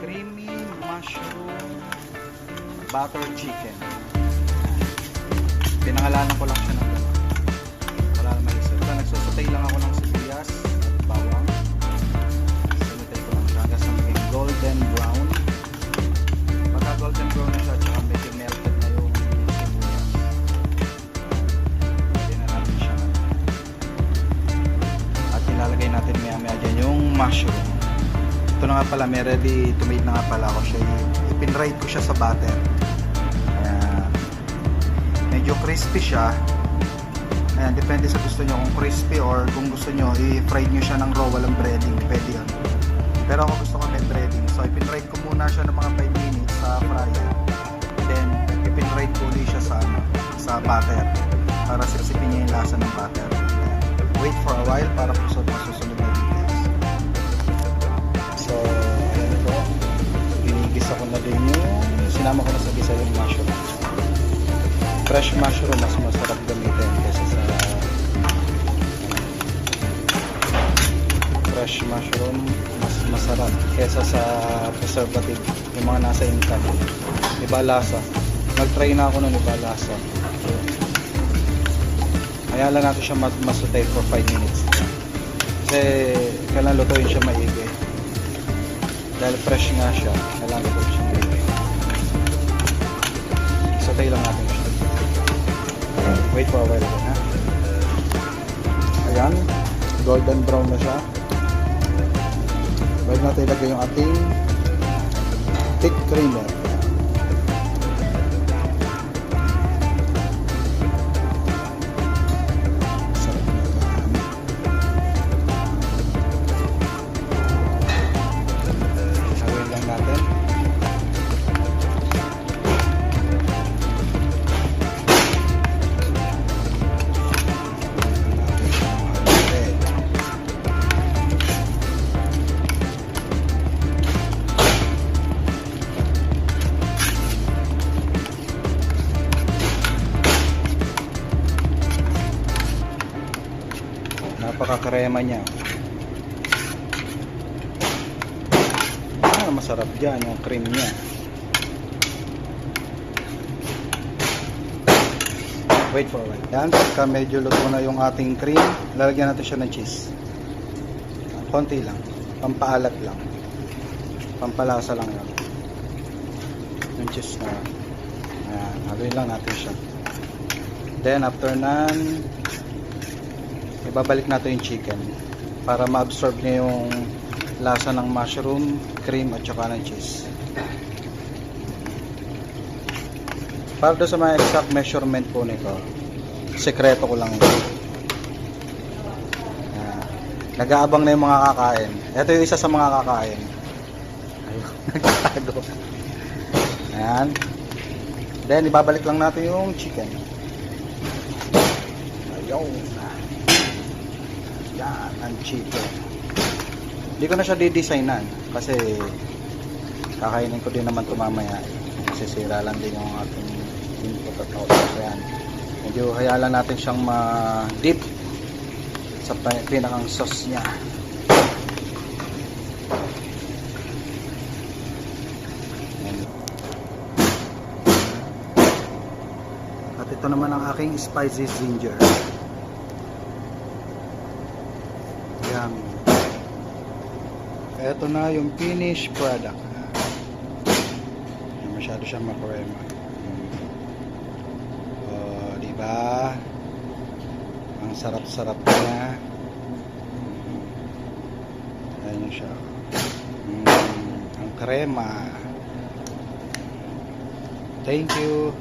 creamy mushroom butter chicken. Pinangalanan ko lang siya ng gano'n. Wala naman isa. Ito, nagsusutay lang ako ng sibuyas at bawang. Sinutay ko lang siya hanggang sa maging golden brown. Pagka golden brown na siya, tsaka medyo melted na yung sibuyas. Pwede na natin siya. At ilalagay natin maya-maya dyan yung mushroom. Ito na nga pala, may ready to made na nga pala ako siya. Ipinride ko siya sa butter. Medyo crispy siya. Ayan, depende sa gusto nyo kung crispy or kung gusto nyo i-fry nyo siya ng raw, walang breading, pwede yun. Pero ako gusto ko may breading, so ipinride ko muna siya ng mga 5 minutes sa fryer, then ipinride ko ulit siya sa butter para sisipin niya yung lasa ng butter. Ayan. Wait for a while para masusunod na details. So ayan ito, ginigisa ko na din yung sinama ko na sa gisa yung mushroom. Fresh mushroom mas masarap gamitin kasi sa fresh mushroom mas masarap kesa sa preservative, yung mga nasa intan. Iba lasa. Nag-try na ako nun, iba lasa. Kaya lang natin siya masutay for 5 minutes. Kasi kailangan lutuin siya maigi. Dahil fresh nga siya, kailangan lutuin siya maigi. Sutay lang natin siya. Wait for a while again, ha? Ayan, golden brown na siya. Bago natin ilagay yung ating thick creamer. Sarap na yan. Hawin lang natin. Napakakrema niya. Masarap dyan yung cream niya. Wait for a while. Yan, pagka medyo luto na yung ating cream, lalagyan natin siya ng cheese. Konti lang. Pampaalat lang. Pampalasa lang yan. Yung cheese na. Ayan, haluin lang natin siya. Then after nan, ibabalik natin yung chicken para ma-absorb niya yung lasa ng mushroom, cream at saka ng cheese. Para doon sa mga exact measurement po nito, sekreto ko lang yun. Nag-aabang na yung mga kakain. Ito yung isa sa mga kakain. Ayun, nagtatago. Ayan. Then ibabalik lang natin yung chicken. Ayun. Yan, ang chicken. Hindi ko na siya didesignan kasi kakainin ko din naman ito mamaya. Masisira lang din yung ating input at output. Ayan. Medyo hayalan natin siyang ma-dip sa pinakang sauce niya. Ayan. At ito naman ang aking spicy ginger. Yummy. Ito na yung finished product. Masyado siyang makrema. Diba? Ang sarap-sarap niya. Ayan siya. Ang krema. Thank you.